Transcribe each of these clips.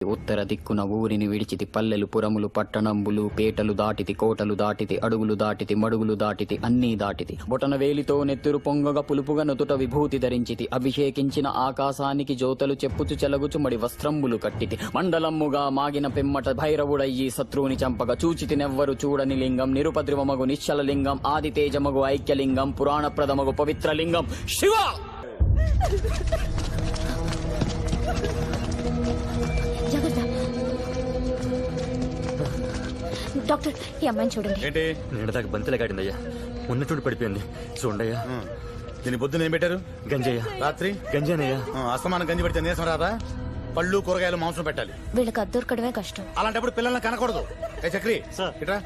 ఉత్తర దిక్కున ఊరిని విడిచితి పల్లెలు పురములు పట్టణంబులు పేటలు దాటితి కోటలు దాటితి అడుగులు దాటితి మడుగులు దాటితి అన్నీ దాటితి బొటన వేలితో నెత్తురు పొంగగా పులుపుగా నుదుట విభూతి ధరించితి అభిషేకించిన ఆకాశానికి జ్యోతలు చెప్పుచు చెలగుచు మడి వస్త్రంబులు కట్టితి మండలమ్ముగా మాగిన పిమ్మట భైరవుడయ్యి శత్రువుని చంపగా చూచితి నెవ్వరు చూడని లింగం నిరుపద్రివమగు నిశ్చల లింగం ఆది తేజమగు ఐక్యలింగం పురాణప్రదమగు పవిత్రలింగం శివ. డాక్టర్ ఈ అమ్మాయిని చూడండి. ఏంటి నేను దాకా బంతిలో కాడిందయ్యా, ఉన్నట్టుండి పడిపోయింది. చూడయ్యా. దీని పొద్దున ఏం పెట్టారు? గంజయ్య. రాత్రి గంజానయ్యా. అస్తమానం గంజి పెడితే నీరసం రాదా? పళ్ళు కూరగాయలు మాంసం పెట్టాలి. వీళ్ళకి అద్దరు దొరకడమే కష్టం. అలాంటప్పుడు పిల్లల్ని కనకూడదు. ఏ చక్రి ఇట్రా,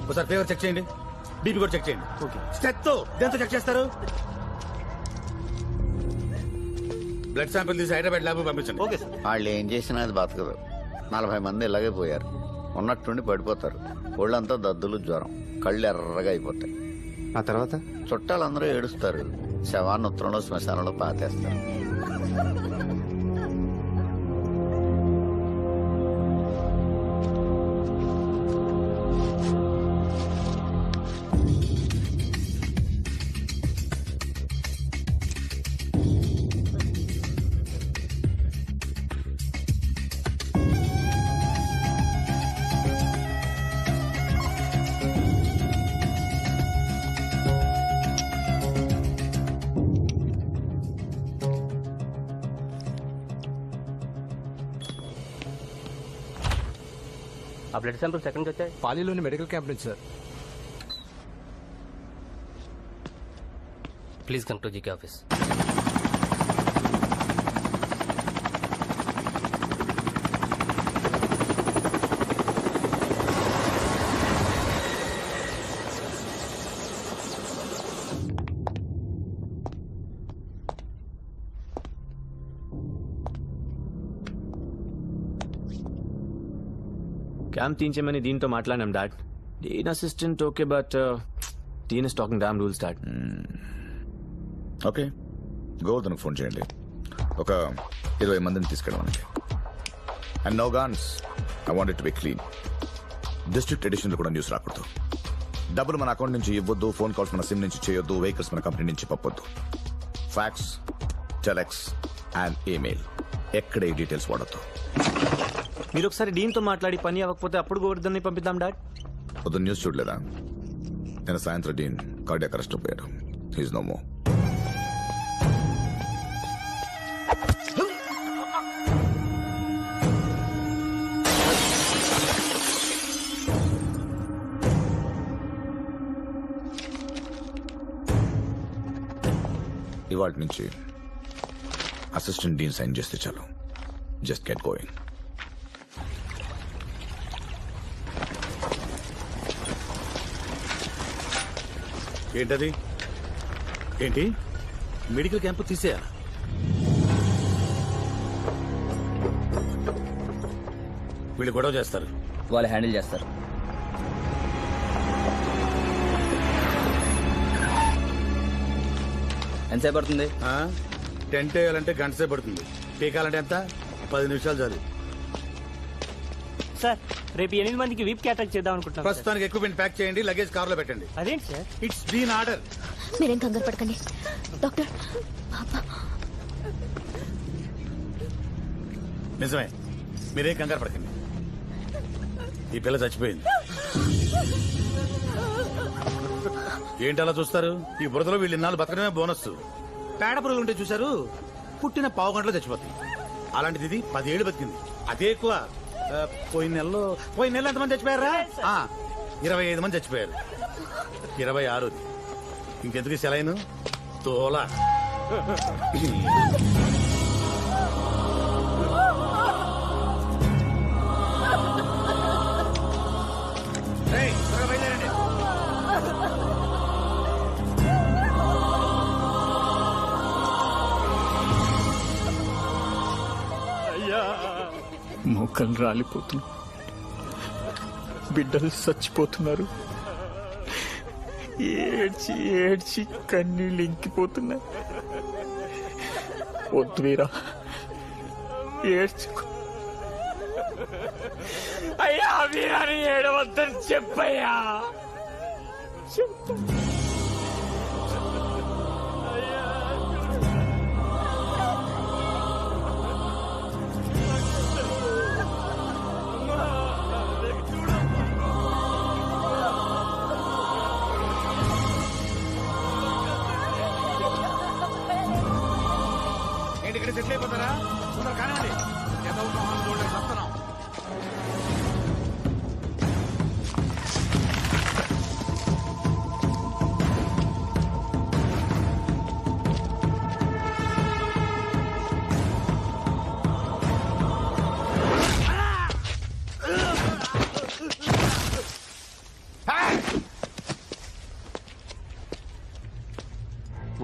ఒకసారి ఫీవర్ చెక్ చేయండి, బీపీ కూడా చెక్ చేయండి. స్టెత్ దేంతో చెక్ చేస్తారు? బ్లడ్ శాంపిల్ తీసి హైదరాబాద్ ల్యాబ్ పంపించండి. Okay sir. వాళ్ళు ఏం చేసినా అది బతకదు. 40 మంది ఇలాగే పోయారు. ఉన్నట్టుండి పడిపోతారు. ఒళ్ళంతా దద్దులు, జ్వరం, కళ్ళు ఎర్రగా అయిపోతాయి. ఆ తర్వాత చుట్టాలందరూ ఏడుస్తారు. శవాన్ని ఉత్తరంలో శ్మశానంలో పాతేస్తారు. ఆ బ్లడ్ శాంపిల్స్ ఎక్కడి నుంచి వచ్చాయి? పాలీలోని మెడికల్ క్యాంప్ నుంచి sir. Please come to GK office. Camp తీయించమని దీంతో మాట్లాడినాం dad. Dean assistant okay, but dean is talking damn rules dad. Okay, గోవర్ధన్కి ఫోన్ చేయండి. ఒక 20 మందిని తీసుకెళ్ళమనండి. And no guns, I want it to be clean. District ఎడిషన్లో కూడా న్యూస్ రాకూడదు. డబ్బులు మన అకౌంట్ నుంచి ఇవ్వద్దు, ఫోన్ కాల్స్ మన సిమ్ నుంచి చేయొద్దు, వెహికల్స్ మన కంపెనీ నుంచి పంపొద్దు. ఫ్యాక్స్, టెలెక్స్ అండ్ ఈమెయిల్ ఎక్కడ ఈ డీటెయిల్స్ వాడద్దు. మీరు ఒకసారి డీన్తో మాట్లాడి పని అవ్వకపోతే అప్పుడు గోవర్ధన్ని పంపిద్దాం డాడ్. పొద్దున్న న్యూస్ చూడలేదా? నేను సాయంత్రం డీన్ కార్డియాక్ అరెస్ట్ అయిపోయాడు. He's no more. ఇవాళ నుంచి అసిస్టెంట్ డీన్ సైన్ చేస్తే చాలు. Just get going. ఏంటది? ఏంటి మెడికల్ క్యాంప్ తీసేయా? వీళ్ళు గొడవ చేస్తారు, వాళ్ళు హ్యాండిల్ చేస్తారు. ఎంతసేపు పడుతుంది? టెంట్ వేయాలంటే గంట సేపు పడుతుంది. పీకాలంటే ఎంత? 10 నిమిషాలు చాలు. సార్, రేపు 8 మందికి వీప్ క్యాటరింగ్ చేద్దాం అనుకుంటున్నాం. ప్రస్తుతానికి ఎక్విప్మెంట్ ప్యాక్ చేయండి, లగేజ్ కార్ లో పెట్టండి. అదేంటి సార్? It's been order. మీరేం కంగారు పడకండి డాక్టర్. నిజమే, మీరేం కంగారు పడకండి. ఈ పిల్ల చచ్చిపోయింది. ఏంటి అలా చూస్తారు? ఈ బురదలో వీళ్ళు ఇన్నాళ్ళు బతకడమే బోనస్. పేడ పురుగులు ఉంటే చూశారు, పుట్టిన పావు గంటలో చచ్చిపోతాయి. అలాంటిది ఇది 10 ఏళ్ళు బతికింది. అదే ఎక్కువ. పోయిన నెలలో ఎంతమంది చచ్చిపోయారా? 25 మంది చచ్చిపోయారు. 26 ఇంకెందుకు సెలైను తోలా. మోకలు రాలిపోతున్నాయి, బిడ్డలు చచ్చిపోతున్నారు. ఏడ్చి ఏడ్చి కన్నీళ్ళు ఇంకిపోతున్నాయి. వద్దు వీరా, ఏడ్చుకో. అయ్యా వీరాని ఏడవద్దని చెప్పయ్యా. ఏంటి ఇక్కడ సెటిల్ అయిపోతారా? తొందర కానివ్వండి. ఏదో మొహాలు చూడలేక వస్తున్నాం.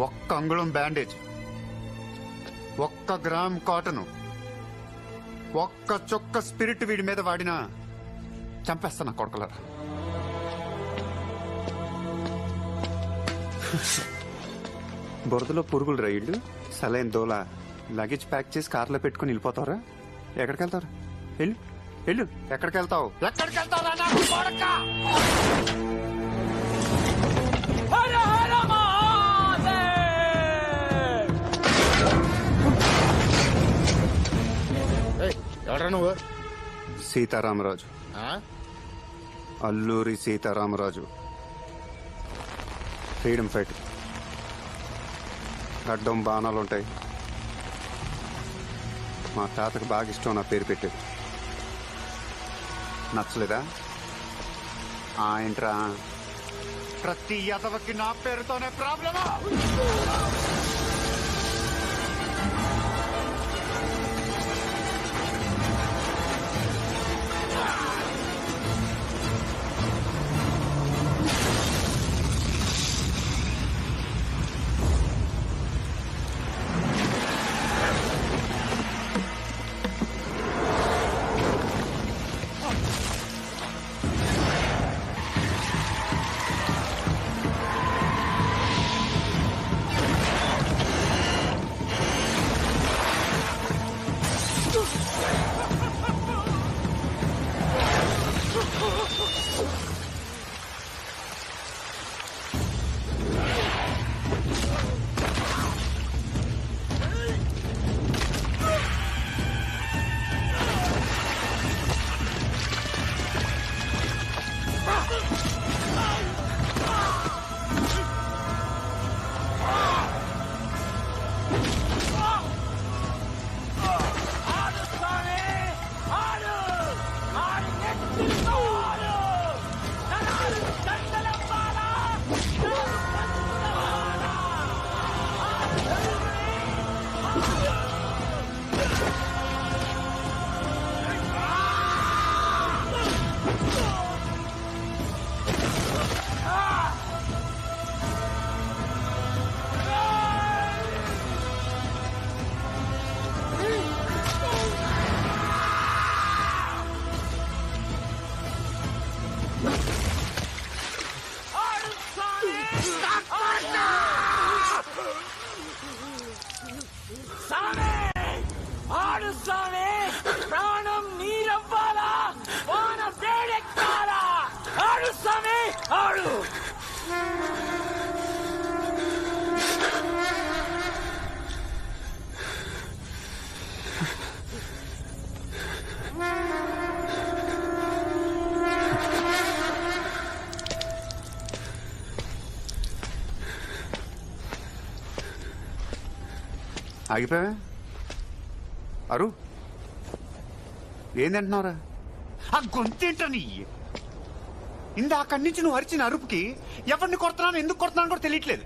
ఒక్క అంగుళం బ్యాండేజ్, ఒక్క గ్రామ్ కాటను, ఒక్క చొక్క స్పిరిట్ వీడి మీద వాడినా చంపేస్తా నా కొడుకులరా. బురదలో పురుగులు రైళ్ళు సలైన్ దోల లగేజ్ ప్యాక్ చేసి కార్లో పెట్టుకుని వెళ్ళిపోతావరా? ఎక్కడికి వెళ్తారు? వెళ్ళు వెళ్ళు. ఎక్కడికి వెళ్తావు? ఎక్కడికి వెళ్తావురా నా కొడుకా? ఎవడరా నువ్వు? సీతారామరాజు, అల్లూరి సీతారామరాజు. Freedom fight. అడ్డం బాణాలు ఉంటాయి. మా తాతకు బాగా ఇష్టం నా పేరు పెట్టేది. నచ్చలేదా? ఏంట్రా ప్రతి యదవకి నా పేరుతోనే ప్రాబ్లమా? ప్రాణం నీరవ్వాలా, వాన వేడెక్కాలా? ఆడు స్వామి ఆడు. ఆగిపోయా? అరు ఏందంటున్నావురా? ఆ గొంతేంటని ఇందాకడి నుంచి నువ్వు అరిచిన అరుపుకి ఎవరిని కొడుతున్నాను ఎందుకు కొడుతున్నాను కూడా తెలియట్లేదు.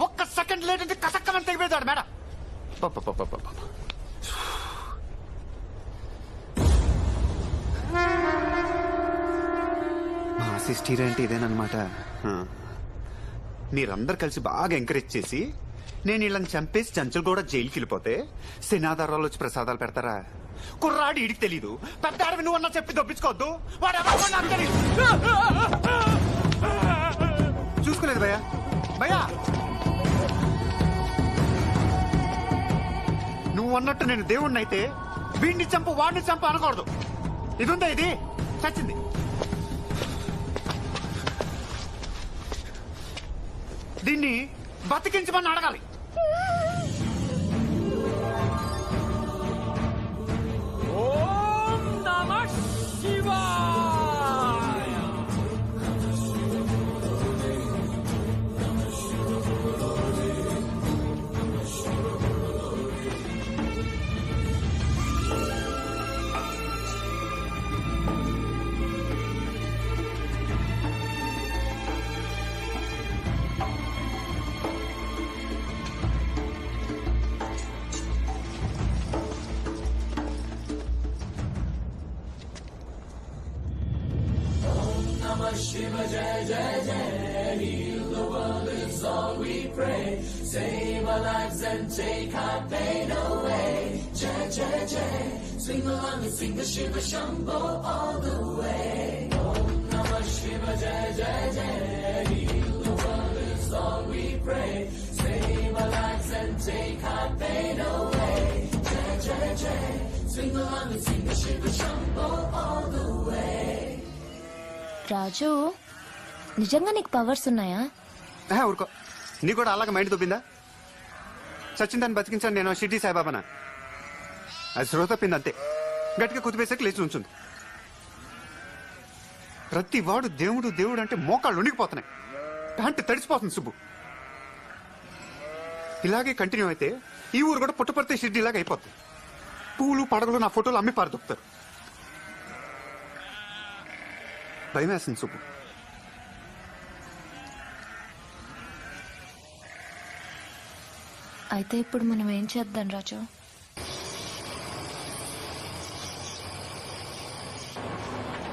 ఒక్క సెకండ్ లేట్ అంటే కసక్కమని తెగిపోతాడు మేడం. మా అసిస్టీర్ అంటే ఇదేనమాట. మీరందరు కలిసి బాగా ఎంకరేజ్ చేసి నేను వీళ్ళని చంపేసి చంచలు కూడా జైలుకి వెళ్ళిపోతే సేనాదారాలు వచ్చి ప్రసాదాలు పెడతారా? కుర్రాడు ఇడికి తెలీదు, పెద్ద ఆడవి నువ్వు అన్నా చెప్పి దొప్పించుకోవద్దు. వాడు ఎవరో నాకు తెలీదు. చూసుకోలేదు భయ్యా. భయ్యా నువ్వు అన్నట్టు నేను దేవుణ్ణి అయితే వీడిని చంపు వాడిని చంపు అనకూడదు. ఇది ఉందా? ఇది చచ్చింది. దీన్ని బతికించమని అడగాలి. రాజు, నిజంగా నీకు పవర్స్ ఉన్నాయా? ఊరుకో, నీ కూడా అలాగే మైండ్ దొబ్బిందా? చచ్చిందని బతికించాను నేను షిర్డీ సాయిబాబానా? అది శ్రోత తప్పింది అంతే. గట్టిగా కుదిపేసాక లేచి ఉంచుంది. ప్రతి వాడు దేవుడు దేవుడు అంటే మోకాళ్ళు ఉనికిపోతున్నాయి, ప్యాంటు తడిసిపోతుంది సుబ్బు. ఇలాగే కంటిన్యూ అయితే ఈ ఊరు కూడా పుట్టపడితే షిర్డీ లాగా అయిపోతుంది. పూలు పడగలు నా ఫోటోలు అమ్మి పారదొక్కుతారు. భయం వేస్తుంది సుబ్బు. అయితే ఇప్పుడు మనం ఏం చేద్దాం రాజు?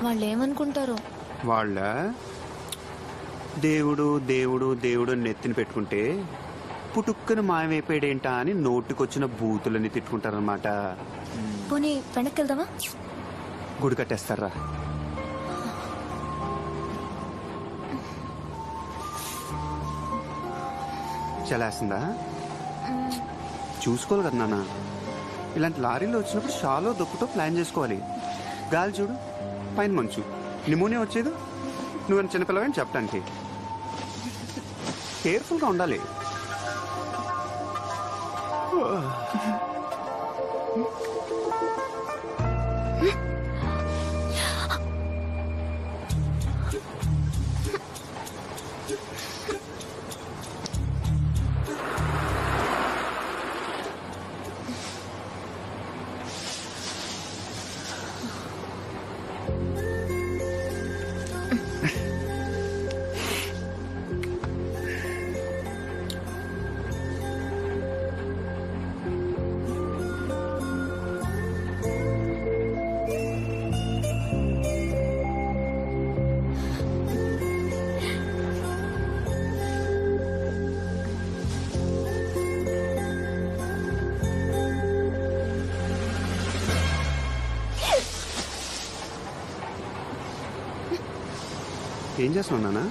వాళ్ళు ఏమనుకుంటారు? వాళ్ళ దేవుడు దేవుడు దేవుడు అని నెత్తిన పెట్టుకుంటే పుట్టుక్కను మాయమైపోయాడేంటా అని నోటికొచ్చిన బూతులని తిట్టుకుంటారనమాట. పోనీ వెనక్కి వెళ్దామా? గుడి కట్టేస్తారా? చలేస్తుందా? చూసుకోవాలి కదా నాన్న. ఇలాంటి లారీలో వచ్చినప్పుడు షాలో దొక్కుతో ప్లాన్ చేసుకోవాలి. గాలి చూడు, పైన మంచు, నిమోనియా వచ్చేది. నువ్వు చిన్నపిల్లవని చెప్పడానికి కేర్ఫుల్గా ఉండాలి. ఏం చేస్తున్నావు నాన్న?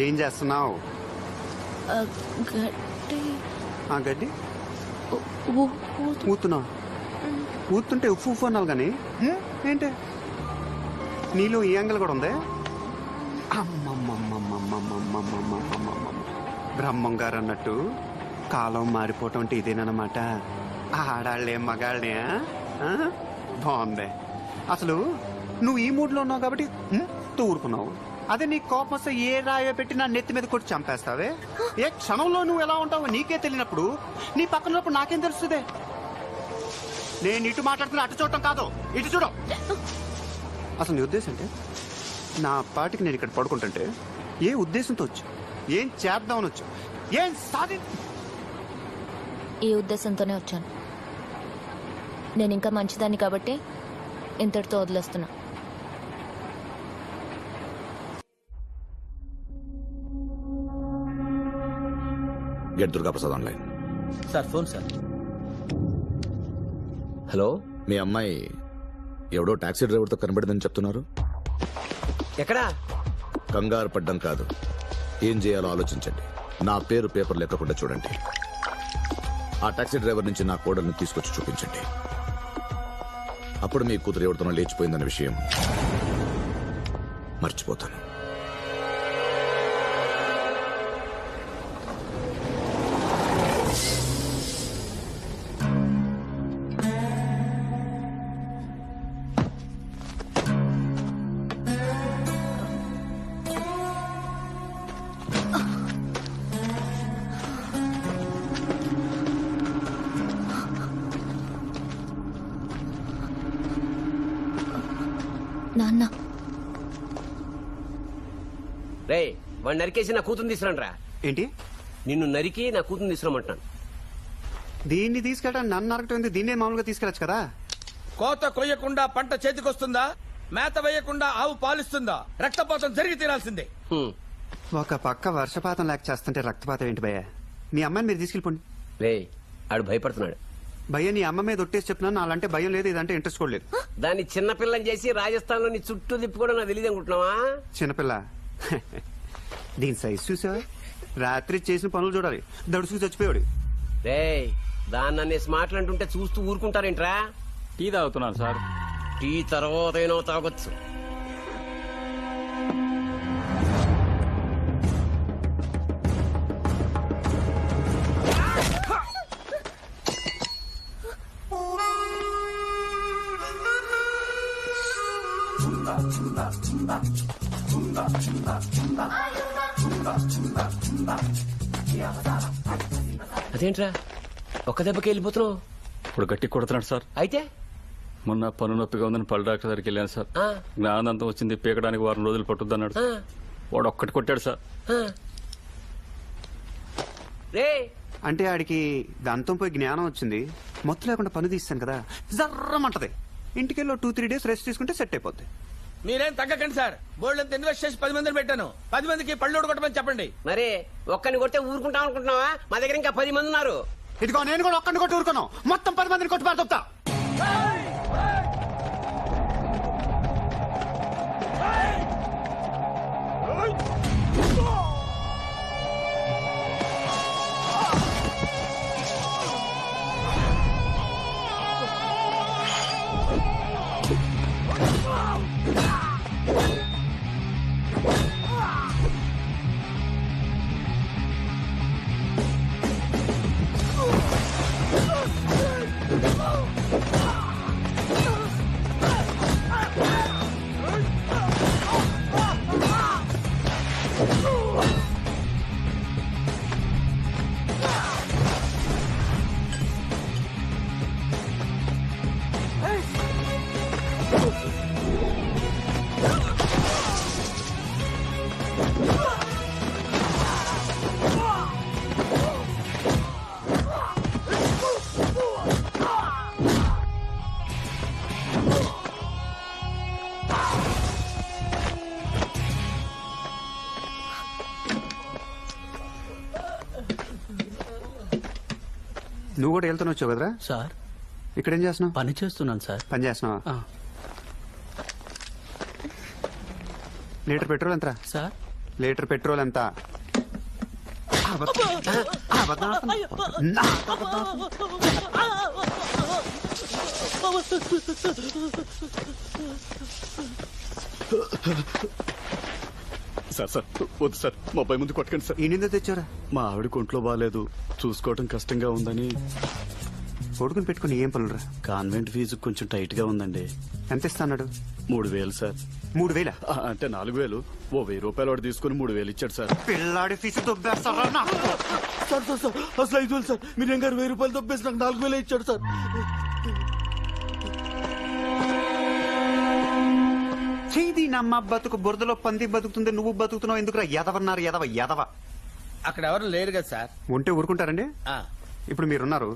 ఏం చేస్తున్నావు? ఆ గడ్డి ఊతున్నావు. ఊతుంటే ఉప్పు ఉప్పు అన్నావు కానీ ఏంటి నీలో ఈ యాంగిల్ కూడా ఉందే? బ్రహ్మం గారు అన్నట్టు కాలం మారిపోవటం అంటే ఇదేనమాట. ఆడాళ్లే మగాళ్ళే. బాగుంది. అసలు నువ్వు ఈ మూడ్లో ఉన్నావు కాబట్టి తూరుకున్నావు. అదే నీ కోపం వస్తే ఏ రాయో పెట్టి నా నెత్తి మీద కొట్టి చంపేస్తావే. ఏ క్షణంలో నువ్వు ఎలా ఉంటావో నీకే తెలియనప్పుడు నీ పక్కన ఉన్నప్పుడు నాకేం తెలుస్తుంది? నేను ఇటు మాట్లాడుతున్నా అటు చూడటం కాదు, ఇటు చూడ. అసలు నీ ఉద్దేశం అంటే నా పాటికి నేను ఇక్కడ పడుకుంటుంటే ఏ ఉద్దేశంతో వచ్చు? ఏం చేద్దామని వచ్చు? ఏం సాధి? ఈ ఉద్దేశంతోనే వచ్చాను. నేను ఇంకా మంచిదాన్ని కాబట్టి ఇంతటితో వదిలేస్తున్నా. Get Durga Prasad online. Sir phone sir. Hello, మీ అమ్మాయి ఎవడో టాక్సీ డ్రైవర్తో కనబడిందని చెప్తున్నారు. ఎక్కడా? కంగారు పడ్డం కాదు, ఏం చేయాలో ఆలోచించండి. నా పేరు పేపర్ లేకుండా చూడండి. ఆ టాక్సీ డ్రైవర్ నుంచి నా కోడల్ని తీసుకొచ్చి చూపించండి. అప్పుడు మీ కూతురు ఎవరితోనో లేచిపోయిందన్న విషయం మర్చిపోతాను. నాన్న రే వాడిని నరికేసి నా కూతురు తీసుకురండి రా. ఏంటి నిన్ను నరికి నా కూతురు తీసుకురమ్మంటాను. దీన్ని తీసుకెళ్ళడానికి నన్ను నరకటం ఉంది, దీన్నే మామూలుగా తీసుకెళ్ళచ్చు కదా. కోత కొయ్యకుండా పంట చేతికొస్తుందా? మేత వేయకుండా ఆవు పాలిస్తుందా? రక్తపాతం జరిగి తీరాల్సిందే. ఒక పక్క వర్షపాతం లేక చేస్తుంటే రక్తపాతం ఏంటి భయ్య? మీ అమ్మాయిని మీరు తీసుకెళ్ళిపోండి. రే ఆడు భయపడుతున్నాడు. భయ్య నీ అమ్మ మీద ఒట్టేసి చెప్తున్నాను, అలాంటే భయం లేదు, ఇదంటే ఇంట్రెస్ట్ కూడా లేదు. దాన్ని చిన్నపిల్లని చేసి రాజస్థాన్ లో నీ చుట్టూ తిప్పుకోవడం నాకు తెలియదు అనుకుంటున్నావా? చిన్నపిల్ల దీని సైజ్ చూసావా? రాత్రి చేసిన పనులు చూడాలి, దడుసుకు చచ్చిపోయాడు. రే దాన్ని అనేసి మాట్లాడుతుంటే చూస్తూ ఊరుకుంటారేంట్రా? టీ తాగుతున్నాను సార్. టీ తర్వాత అయినా తాగొచ్చు. అదేంట్రా ఒక్క దెబ్బకి వెళ్ళిపోతున్నావు? ఇప్పుడు గట్టి కొడుతున్నాడు సార్. అయితే మొన్న పన్ను నొప్పిగా ఉందని పళ్ళు డాక్టర్ దగ్గరికి వెళ్ళాను సార్. ఆ, జ్ఞానంతం వచ్చింది, పీకడానికి వారం రోజులు పట్టుద్దన్నాడు. ఆ, వాడు ఒక్కటి కొట్టాడు సార్. ఆ. రే అంటే ఆడికి దంతం పోయి జ్ఞానం వచ్చింది, మొత్తం లేకుండా పని తీస్తాను కదా, జర్రమంటది. ఇంటికెళ్ళి 2-3 డేస్ రెస్ట్ తీసుకుంటే సెట్ అయిపోద్ది. మీరేం తగ్గకండి సార్. బోల్డ్ అంత ఇన్వెస్ట్ చేసి 10 మందిని పెట్టాను. 10 మందికి పళ్ళు కొట్టమని చెప్పండి. మరి ఒక్కని కొడితే ఊరుకుంటాం అనుకుంటున్నావా? మా దగ్గర ఇంకా 10 మంది ఉన్నారు. ఇదిగో నేను కూడా ఒక్కడిని కొట్టి ఊరుకున్నాను, మొత్తం 10 మందిని కొట్టి పారుతా. నువ్వు కూడా వెళ్తాను వచ్చావు కదరా సార్ ఇక్కడేం చేస్తున్నావు? పని చేస్తున్నాను సార్. పని చేస్తున్నావా? లీటర్ పెట్రోల్ ఎంత సార్ లీటర్ పెట్రోల్ ఎంత? సార్ సార్ వద్దు సార్, మా అబ్బాయి ముందు కొట్టకండి సార్. ఈ నింద తెచ్చారా? మా ఆవిడ ఒంట్లో బాగాలేదు, చూసుకోవడం కష్టంగా ఉందని. కొడుకుని పెట్టుకుని ఏం పనులురా? కాన్వెంట్ ఫీజు కొంచెం టైట్ గా ఉందండి. ఎంత ఇస్తాడు? 3000 సార్. 3000? అంటే 4000. ఓ 1000 రూపాయలు వాడు తీసుకుని 3000 ఇచ్చాడు సార్. పిల్లాడి ఫీజు దొబ్బేస్తారా? సార్ సార్ సార్ అసలు 5,000 సార్. మీరేం గారు 1000 రూపాయలు దొబ్బేసి నాకు 4,000 ఇచ్చాడు సార్. చేది నమ్మ బతుకు బురదలో పంది బతుకుతుంది, నువ్వు బతుకుతున్నావు ఎందుకురా? ఎదవన్నారు ఎదవ ఎదవ. అక్కడ ఎవరు లేరు కదా సార్. ఉంటే ఊరుకుంటారండి? ఆ, ఇప్పుడు మీరున్నారు,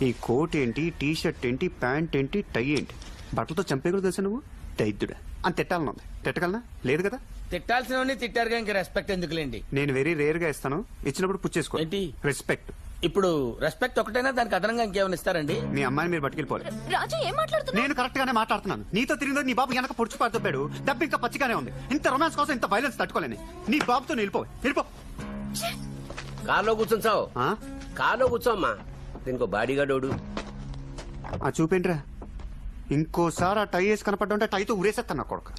ఈ కోట్ ఏంటి, టీ షర్ట్ ఏంటి, ప్యాంట్ ఏంటి, టై ఏంటి, బట్టలతో చంపే కూడా తెలుసా నువ్వు? దైద్యుడా అని తిట్టాలనుంది. తిట్టగలనా? లేదు కదా. తిట్టాల్సినవన్నీ తిట్టారుగా, ఇంకా రెస్పెక్ట్ ఎందుకులేండి. నేను వెరీ రేర్ గా ఇస్తాను, ఇచ్చినప్పుడు పుచ్చేసుకో. ఏంటి? రెస్పెక్ట్. ఇప్పుడు రెస్పెక్ట్ ఒకటైనా, దానికి అదనంగా ఇంకేమైనా ఇస్తారండి? మీ అమ్మాయిని మీరు పట్టుకెళ్ళిపోవాలి. రాజు ఏం మాట్లాడుతున్నా? నేను కరెక్ట్ గానే మాట్లాడుతున్నాను. నీతో తిరిగిందో నీ బాబు వెనక పొడుచు పడుతున్నాడు, డబ్బు ఇంకా పచ్చిగానే ఉంది. ఇంత రొమాన్స్ కోసం ఇంత వైలెన్స్ తట్టుకోలేని నీ బాబుతో వెళ్ళిపో. కార్లో కూర్చొని చావు. ఆ? కార్లో కూర్చోమ్మా. దీనికి బాడీ గార్డోడు. ఆ చూపేంట్రా? ఇంకోసారి ఆ టై వేసి కనపడ్డా టైతో ఉరేసేస్తాను నా కొడుకు.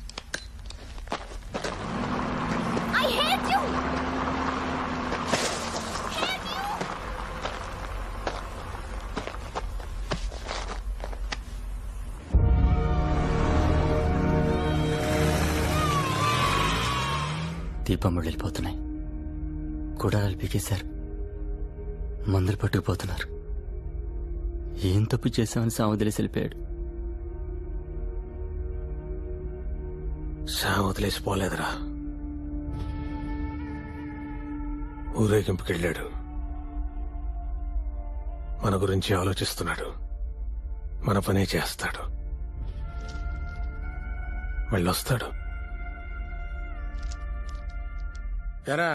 దీపములు వెళ్ళిపోతున్నాయి, గుడారాలు పీకేశారు, మందులు పట్టుకుపోతున్నారు. ఏం తప్పు చేశామని సావదిలేసి వెళ్ళిపోయాడు. వదిలేసిపోలేదురా, ఊరేగింపుకెళ్ళాడు. మన గురించి ఆలోచిస్తున్నాడు, మన పనే చేస్తాడు, వెళ్ళొస్తాడు. ఎరా